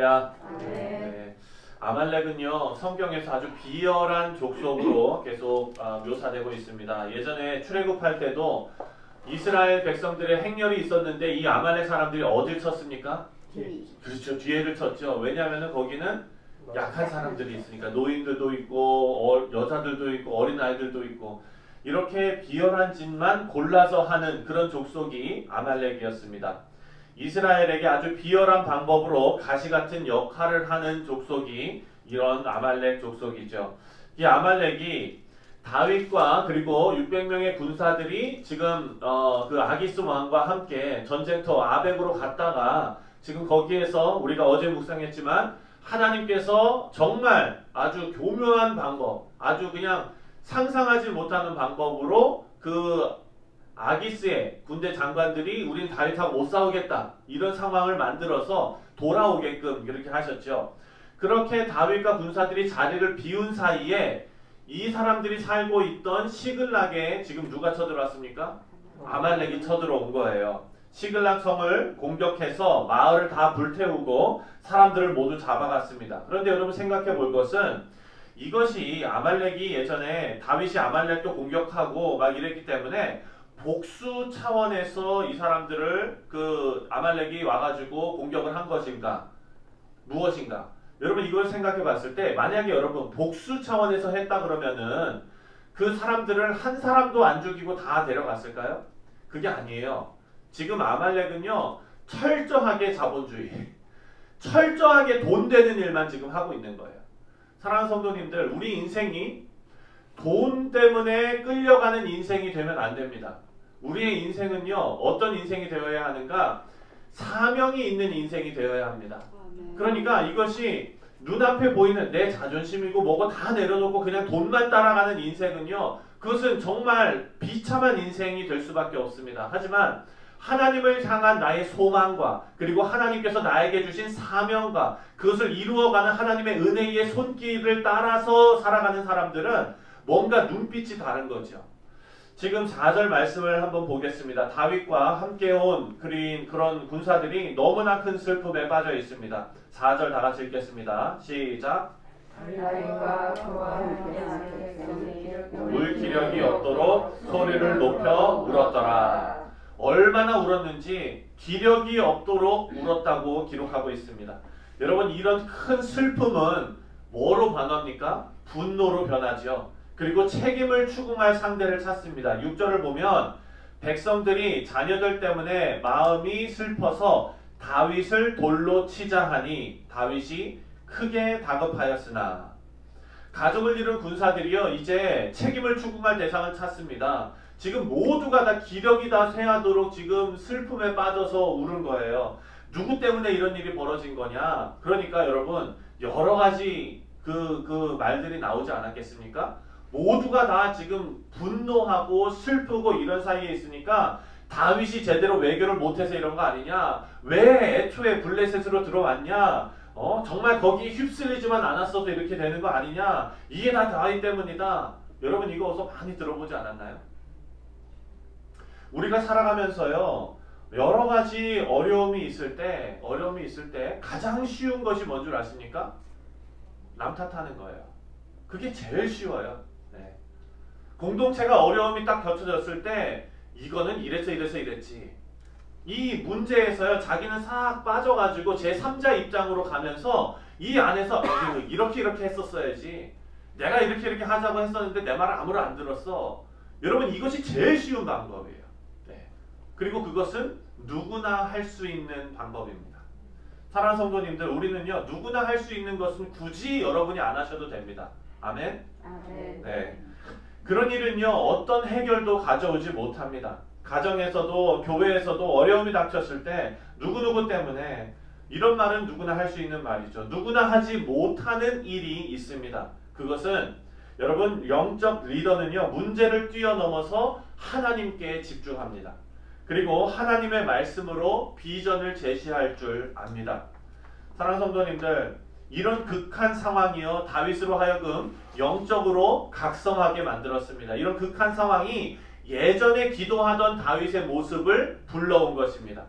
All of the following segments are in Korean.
할렐루야. 네. 아말렉은요 성경에서 아주 비열한 족속으로 계속 묘사되고 있습니다. 예전에 출애굽할 때도 이스라엘 백성들의 행렬이 있었는데 이 아말렉 사람들이 어딜 쳤습니까? 그렇죠. 뒤에를 쳤죠. 왜냐하면 거기는 약한 사람들이 있으니까 노인들도 있고 여자들도 있고 어린아이들도 있고 이렇게 비열한 짓만 골라서 하는 그런 족속이 아말렉이었습니다. 이스라엘에게 아주 비열한 방법으로 가시같은 역할을 하는 족속이 이런 아말렉 족속이죠. 이 아말렉이 다윗과 그리고 600명의 군사들이 지금 그 아기스 왕과 함께 전쟁터 아벡으로 갔다가 지금 거기에서 우리가 어제 묵상했지만 하나님께서 정말 아주 교묘한 방법, 아주 그냥 상상하지 못하는 방법으로 그 아기스의 군대 장관들이 우린 다윗하고 못 싸우겠다 이런 상황을 만들어서 돌아오게끔 이렇게 하셨죠. 그렇게 다윗과 군사들이 자리를 비운 사이에 이 사람들이 살고 있던 시글락에 지금 누가 쳐들어왔습니까? 아말렉이 쳐들어온 거예요. 시글락 성을 공격해서 마을을 다 불태우고 사람들을 모두 잡아갔습니다. 그런데 여러분 생각해 볼 것은 이것이 아말렉이 예전에 다윗이 아말렉도 공격하고 막 이랬기 때문에 복수 차원에서 이 사람들을 그 아말렉이 와가지고 공격을 한 것인가? 무엇인가? 여러분 이걸 생각해 봤을 때 만약에 여러분 복수 차원에서 했다 그러면은 그 사람들을 한 사람도 안 죽이고 다 데려갔을까요? 그게 아니에요. 지금 아말렉은요 철저하게 자본주의, 철저하게 돈 되는 일만 지금 하고 있는 거예요. 사랑하는 성도님들, 우리 인생이 돈 때문에 끌려가는 인생이 되면 안 됩니다. 우리의 인생은요 어떤 인생이 되어야 하는가? 사명이 있는 인생이 되어야 합니다. 그러니까 이것이 눈앞에 보이는 내 자존심이고 뭐고 다 내려놓고 그냥 돈만 따라가는 인생은요 그것은 정말 비참한 인생이 될 수밖에 없습니다. 하지만 하나님을 향한 나의 소망과 그리고 하나님께서 나에게 주신 사명과 그것을 이루어가는 하나님의 은혜의 손길을 따라서 살아가는 사람들은 뭔가 눈빛이 다른 거죠. 지금 4절 말씀을 한번 보겠습니다. 다윗과 함께 온 그런 군사들이 너무나 큰 슬픔에 빠져 있습니다. 4절 다 같이 읽겠습니다. 시작. 울 기력이 없도록 소리를 높여 울었더라. 얼마나 울었는지 기력이 없도록 울었다고 기록하고 있습니다. 여러분 이런 큰 슬픔은 뭐로 변합니까? 분노로 변하죠. 그리고 책임을 추궁할 상대를 찾습니다. 6절을 보면 백성들이 자녀들 때문에 마음이 슬퍼서 다윗을 돌로 치자 하니 다윗이 크게 다급하였으나 가족을 잃은 군사들이요 이제 책임을 추궁할 대상을 찾습니다. 지금 모두가 다 기력이 다 쇠하도록 지금 슬픔에 빠져서 우는 거예요. 누구 때문에 이런 일이 벌어진 거냐? 그러니까 여러분 여러 가지 그 말들이 나오지 않았겠습니까? 모두가 다 지금 분노하고 슬프고 이런 사이에 있으니까 다윗이 제대로 외교를 못해서 이런 거 아니냐? 왜 애초에 블레셋으로 들어왔냐? 정말 거기 휩쓸리지만 않았어도 이렇게 되는 거 아니냐? 이게 다 다윗 때문이다. 여러분 이거 어서 많이 들어보지 않았나요? 우리가 살아가면서요 여러 가지 어려움이 있을 때 가장 쉬운 것이 뭔 줄 아십니까? 남 탓하는 거예요. 그게 제일 쉬워요. 네. 공동체가 어려움이 딱 겹쳐졌을 때 이거는 이래서 이랬지. 이 문제에서요 자기는 싹 빠져가지고 제3자 입장으로 가면서 이 안에서 이렇게 했었어야지. 내가 이렇게 하자고 했었는데 내 말을 아무도 안 들었어. 여러분 이것이 제일 쉬운 방법이에요. 네. 그리고 그것은 누구나 할 수 있는 방법입니다. 사랑하는 성도님들, 우리는요 누구나 할 수 있는 것은 굳이 여러분이 안 하셔도 됩니다. 아멘? 아멘. 네. 그런 일은요 어떤 해결도 가져오지 못합니다. 가정에서도 교회에서도 어려움이 닥쳤을 때 누구누구 때문에, 이런 말은 누구나 할 수 있는 말이죠. 누구나 하지 못하는 일이 있습니다. 그것은 여러분 영적 리더는요 문제를 뛰어넘어서 하나님께 집중합니다. 그리고 하나님의 말씀으로 비전을 제시할 줄 압니다. 사랑하는 성도님들, 이런 극한 상황이요 다윗으로 하여금 영적으로 각성하게 만들었습니다. 이런 극한 상황이 예전에 기도하던 다윗의 모습을 불러온 것입니다.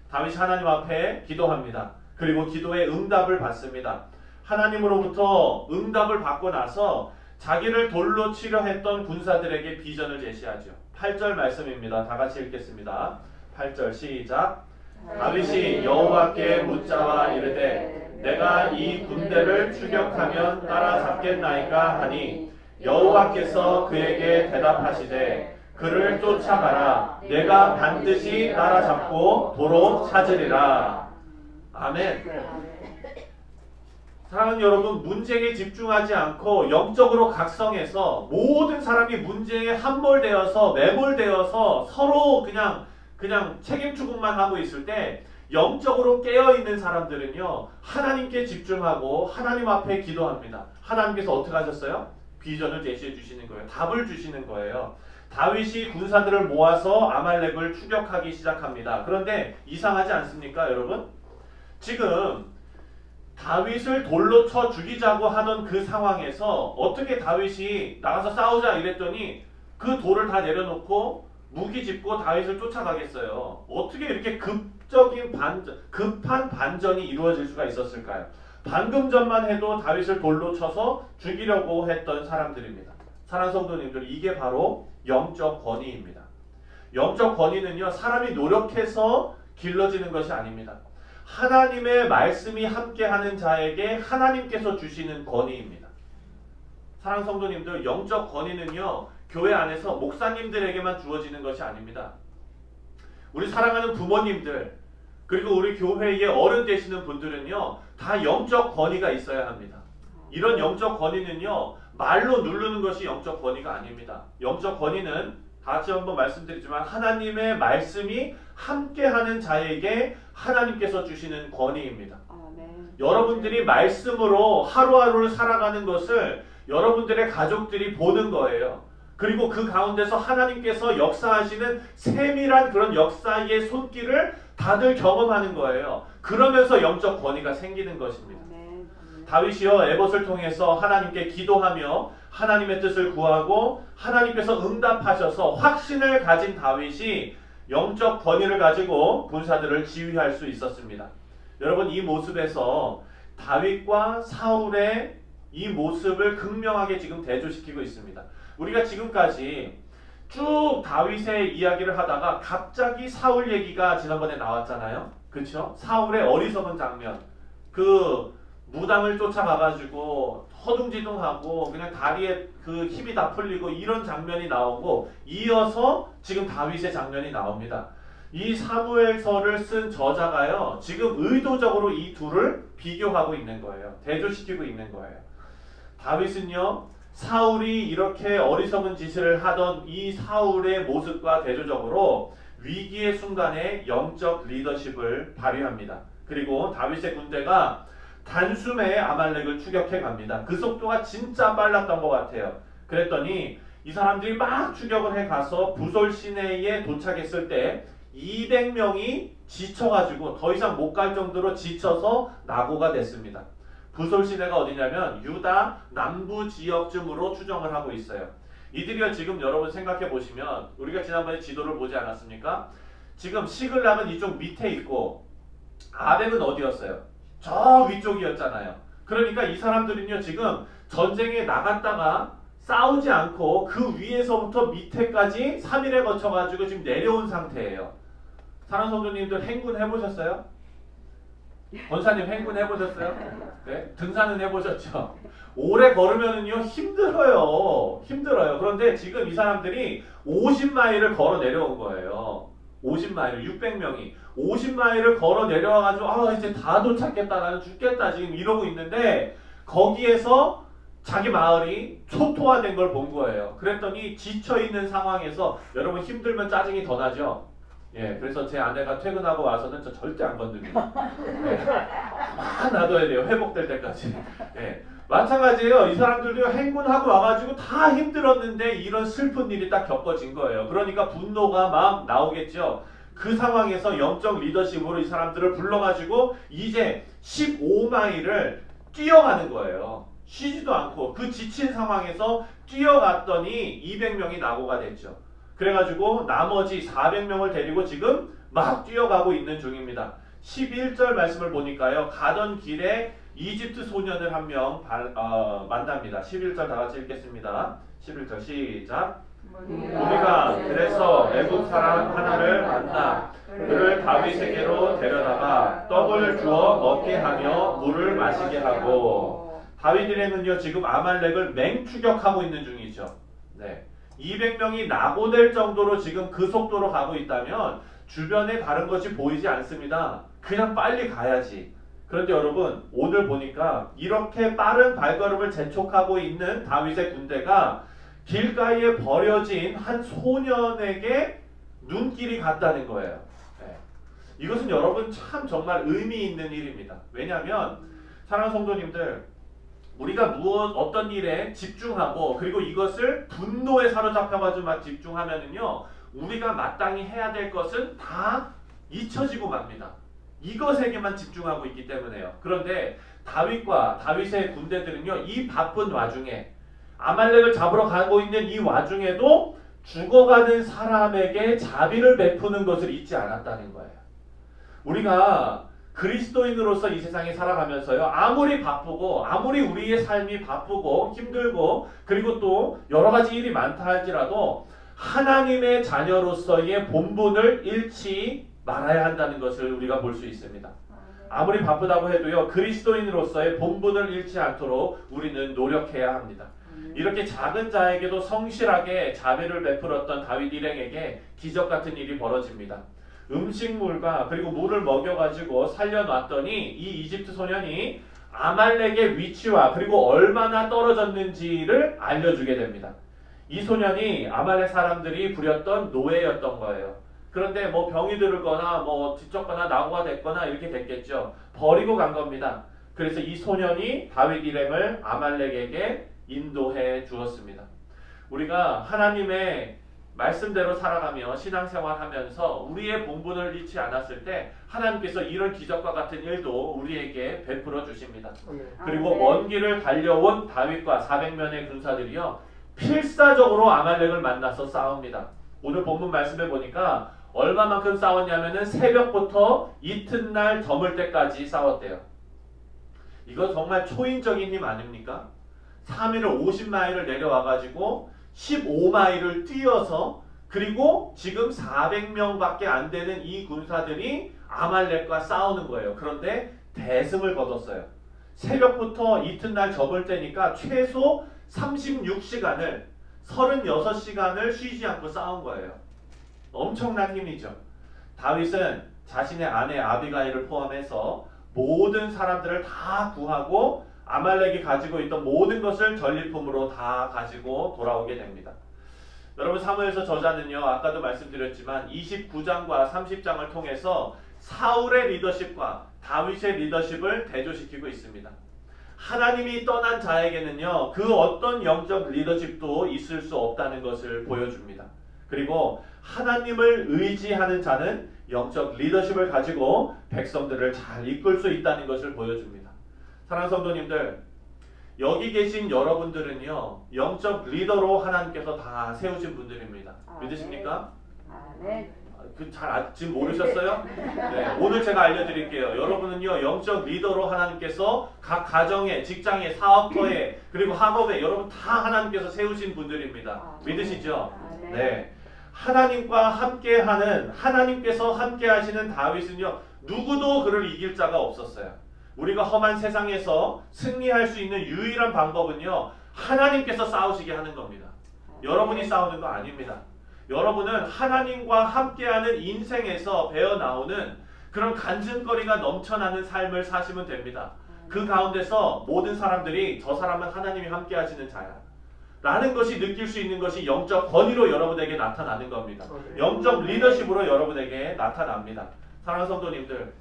다윗이 하나님 앞에 기도합니다. 그리고 기도의 응답을 받습니다. 하나님으로부터 응답을 받고 나서 자기를 돌로 치려 했던 군사들에게 비전을 제시하죠. 8절 말씀입니다. 다 같이 읽겠습니다. 8절 시작. 다윗이 여호와께 묻자와 이르되 내가 이 군대를 추격하면 따라잡겠나이까 하니 여호와께서 그에게 대답하시되 그를 쫓아가라. 내가 반드시 따라잡고 도로 찾으리라. 아멘. 사랑하는 여러분, 문제에 집중하지 않고 영적으로 각성해서 모든 사람이 문제에 함몰되어서 매몰되어서 서로 그냥 책임 추궁만 하고 있을 때 영적으로 깨어있는 사람들은요, 하나님께 집중하고 하나님 앞에 기도합니다. 하나님께서 어떻게 하셨어요? 비전을 제시해 주시는 거예요. 답을 주시는 거예요. 다윗이 군사들을 모아서 아말렉을 추격하기 시작합니다. 그런데 이상하지 않습니까, 여러분? 지금 다윗을 돌로 쳐 죽이자고 하던 그 상황에서 어떻게 다윗이 나가서 싸우자 이랬더니 그 돌을 다 내려놓고 무기 짚고 다윗을 쫓아가겠어요. 어떻게 이렇게 급한 반전이 이루어질 수가 있었을까요? 방금 전만 해도 다윗을 돌로 쳐서 죽이려고 했던 사람들입니다. 사랑하는 성도님들, 이게 바로 영적 권위입니다. 영적 권위는요, 사람이 노력해서 길러지는 것이 아닙니다. 하나님의 말씀이 함께하는 자에게 하나님께서 주시는 권위입니다. 사랑하는 성도님들, 영적 권위는요, 교회 안에서 목사님들에게만 주어지는 것이 아닙니다. 우리 사랑하는 부모님들, 그리고 우리 교회의 어른 되시는 분들은요, 다 영적 권위가 있어야 합니다. 이런 영적 권위는요, 말로 누르는 것이 영적 권위가 아닙니다. 영적 권위는 다시 한번 말씀드리지만 하나님의 말씀이 함께하는 자에게 하나님께서 주시는 권위입니다. 여러분들이 말씀으로 하루하루를 살아가는 것을 여러분들의 가족들이 보는 거예요. 그리고 그 가운데서 하나님께서 역사하시는 세밀한 그런 역사의 손길을 다들 경험하는 거예요. 그러면서 영적 권위가 생기는 것입니다. 다윗이요, 에봇을 통해서 하나님께 기도하며 하나님의 뜻을 구하고 하나님께서 응답하셔서 확신을 가진 다윗이 영적 권위를 가지고 군사들을 지휘할 수 있었습니다. 여러분, 이 모습에서 다윗과 사울의 이 모습을 극명하게 지금 대조시키고 있습니다. 우리가 지금까지 쭉 다윗의 이야기를 하다가 갑자기 사울 얘기가 지난번에 나왔잖아요. 그렇죠? 사울의 어리석은 장면, 그 무당을 쫓아가가지고 허둥지둥하고 그냥 다리에 그 힘이 다 풀리고 이런 장면이 나오고 이어서 지금 다윗의 장면이 나옵니다. 이 사무엘서를 쓴 저자가요, 지금 의도적으로 이 둘을 비교하고 있는 거예요. 대조시키고 있는 거예요. 다윗은요, 사울이 이렇게 어리석은 짓을 하던 이 사울의 모습과 대조적으로 위기의 순간에 영적 리더십을 발휘합니다. 그리고 다윗의 군대가 단숨에 아말렉을 추격해 갑니다. 그 속도가 진짜 빨랐던 것 같아요. 그랬더니 이 사람들이 막 추격을 해 가서 부솔 시내에 도착했을 때 200명이 지쳐가지고 더 이상 못 갈 정도로 지쳐서 낙오가 됐습니다. 부솔 시내가 어디냐면 유다 남부 지역쯤으로 추정을 하고 있어요. 이들이요, 지금 여러분 생각해 보시면 우리가 지난번에 지도를 보지 않았습니까? 지금 시글락은 이쪽 밑에 있고 아벡은 어디였어요? 저 위쪽이었잖아요. 그러니까 이 사람들은요, 지금 전쟁에 나갔다가 싸우지 않고 그 위에서부터 밑에까지 3일에 거쳐가지고 지금 내려온 상태예요. 사랑하는 성도님들, 행군 해보셨어요? 권사님 행군 해보셨어요? 네? 등산은 해보셨죠? 오래 걸으면은요, 힘들어요. 그런데 지금 이 사람들이 50마일을 걸어 내려온 거예요. 50마일을, 600명이 50마일을 걸어 내려와가지고 이제 다 도착했다, 나는 죽겠다 지금 이러고 있는데 거기에서 자기 마을이 초토화된 걸 본 거예요. 그랬더니 지쳐있는 상황에서, 여러분 힘들면 짜증이 더 나죠? 예, 그래서 제 아내가 퇴근하고 와서는 저 절대 안 건드립니다. 예, 가만 놔둬야 돼요. 회복될 때까지. 예, 마찬가지예요. 이 사람들도 행군하고 와가지고 다 힘들었는데 이런 슬픈 일이 딱 겪어진 거예요. 그러니까 분노가 막 나오겠죠. 그 상황에서 영적 리더십으로 이 사람들을 불러가지고 이제 15마일을 뛰어가는 거예요. 쉬지도 않고 그 지친 상황에서 뛰어갔더니 200명이 낙오가 됐죠. 그래가지고 나머지 400명을 데리고 지금 막 뛰어가고 있는 중입니다. 11절 말씀을 보니까요. 가던 길에 이집트 소년을 한 명 만납니다. 11절 다 같이 읽겠습니다. 11절 시작. 우리가 그래서 애굽 사람 하나를 만나 그를 다윗에게로 데려다가 떡을 주어 먹게 하며 물을 마시게 하고. 다윗 일행은요 지금 아말렉을 맹추격하고 있는 중이죠. 네. 200명이 낙오될 정도로 지금 그 속도로 가고 있다면 주변에 다른 것이 보이지 않습니다. 그냥 빨리 가야지. 그런데 여러분 오늘 보니까 이렇게 빠른 발걸음을 재촉하고 있는 다윗의 군대가 길가에 버려진 한 소년에게 눈길이 갔다는 거예요. 네. 이것은 여러분 참 정말 의미 있는 일입니다. 왜냐하면 사랑하는 성도님들, 우리가 어떤 일에 집중하고 그리고 이것을 분노에 사로잡혀가지고 집중하면은요 우리가 마땅히 해야 될 것은 다 잊혀지고 맙니다. 이것에게만 집중하고 있기 때문에요. 그런데 다윗과 다윗의 군대들은요 이 바쁜 와중에 아말렉을 잡으러 가고 있는 이 와중에도 죽어가는 사람에게 자비를 베푸는 것을 잊지 않았다는 거예요. 우리가 그리스도인으로서 이 세상에 살아가면서요 아무리 바쁘고 아무리 우리의 삶이 바쁘고 힘들고 그리고 또 여러가지 일이 많다 할지라도 하나님의 자녀로서의 본분을 잃지 말아야 한다는 것을 우리가 볼 수 있습니다. 아무리 바쁘다고 해도요 그리스도인으로서의 본분을 잃지 않도록 우리는 노력해야 합니다. 이렇게 작은 자에게도 성실하게 자비를 베풀었던 다윗 일행에게 기적 같은 일이 벌어집니다. 음식물과 그리고 물을 먹여가지고 살려놨더니 이 이집트 소년이 아말렉의 위치와 그리고 얼마나 떨어졌는지를 알려주게 됩니다. 이 소년이 아말렉 사람들이 부렸던 노예였던 거예요. 그런데 뭐 병이 들거나 뭐 뒤척거나 낙오가 됐거나 이렇게 됐겠죠. 버리고 간 겁니다. 그래서 이 소년이 다윗 일행을 아말렉에게 인도해 주었습니다. 우리가 하나님의 말씀대로 살아가며 신앙생활하면서 우리의 본분을 잃지 않았을 때 하나님께서 이런 기적과 같은 일도 우리에게 베풀어 주십니다. 그리고 먼 길을 달려온 다윗과 400명의 군사들이요 필사적으로 아말렉을 만나서 싸웁니다. 오늘 본문 말씀에 보니까 얼마만큼 싸웠냐면은 새벽부터 이튿날 저물 때까지 싸웠대요. 이거 정말 초인적인 힘 아닙니까? 3일을 50마일을 내려와가지고 15마일을 뛰어서 그리고 지금 400명밖에 안 되는 이 군사들이 아말렉과 싸우는 거예요. 그런데 대승을 거뒀어요. 새벽부터 이튿날 접을 때니까 최소 36시간을 36시간을 쉬지 않고 싸운 거예요. 엄청난 힘이죠. 다윗은 자신의 아내 아비가일을 포함해서 모든 사람들을 다 구하고 아말렉이 가지고 있던 모든 것을 전리품으로 다 가지고 돌아오게 됩니다. 여러분 사무엘서 저자는요 아까도 말씀드렸지만 29장과 30장을 통해서 사울의 리더십과 다윗의 리더십을 대조시키고 있습니다. 하나님이 떠난 자에게는요 그 어떤 영적 리더십도 있을 수 없다는 것을 보여줍니다. 그리고 하나님을 의지하는 자는 영적 리더십을 가지고 백성들을 잘 이끌 수 있다는 것을 보여줍니다. 사랑하는 성도님들, 여기 계신 여러분들은요 영적 리더로 하나님께서 다 세우신 분들입니다. 믿으십니까? 네. 지금 모르셨어요? 네, 오늘 제가 알려드릴게요. 여러분은요 영적 리더로 하나님께서 각 가정에, 직장에, 사업터에 그리고 학업에 여러분 다 하나님께서 세우신 분들입니다. 믿으시죠? 네. 하나님과 함께하는 하나님께서 함께하시는 다윗은요 누구도 그를 이길 자가 없었어요. 우리가 험한 세상에서 승리할 수 있는 유일한 방법은요 하나님께서 싸우시게 하는 겁니다. 여러분이 싸우는 거 아닙니다. 여러분은 하나님과 함께하는 인생에서 배어나오는 그런 간증거리가 넘쳐나는 삶을 사시면 됩니다. 그 가운데서 모든 사람들이 저 사람은 하나님이 함께하시는 자야 라는 것이 느낄 수 있는 것이 영적 권위로 여러분에게 나타나는 겁니다. 영적 리더십으로 여러분에게 나타납니다. 사랑하는 성도님들,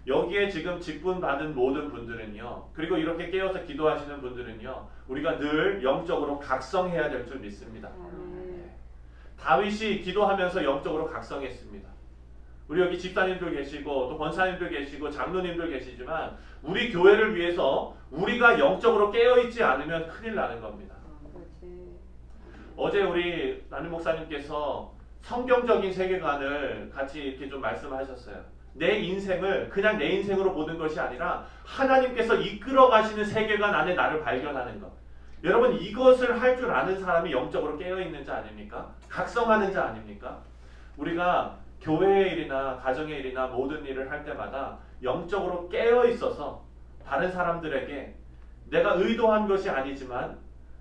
여기에 지금 직분 받은 모든 분들은요 그리고 이렇게 깨어서 기도하시는 분들은요 우리가 늘 영적으로 각성해야 될 줄 믿습니다. 다윗이 기도하면서 영적으로 각성했습니다. 우리 여기 집사님들 계시고 또 권사님들 계시고 장로님들 계시지만 우리 교회를 위해서 우리가 영적으로 깨어있지 않으면 큰일 나는 겁니다. 어제 우리 담임 목사님께서 성경적인 세계관을 같이 이렇게 좀 말씀하셨어요. 내 인생을 그냥 내 인생으로 보는 것이 아니라 하나님께서 이끌어 가시는 세계관 안에 나를 발견하는 것. 여러분, 이것을 할 줄 아는 사람이 영적으로 깨어있는 자 아닙니까? 각성하는 자 아닙니까? 우리가 교회의 일이나 가정의 일이나 모든 일을 할 때마다 영적으로 깨어있어서 다른 사람들에게 내가 의도한 것이 아니지만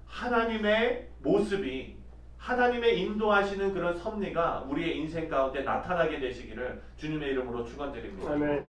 하나님의 모습이, 하나님의 인도하시는 그런 섭리가 우리의 인생 가운데 나타나게 되시기를 주님의 이름으로 축원드립니다. 아멘.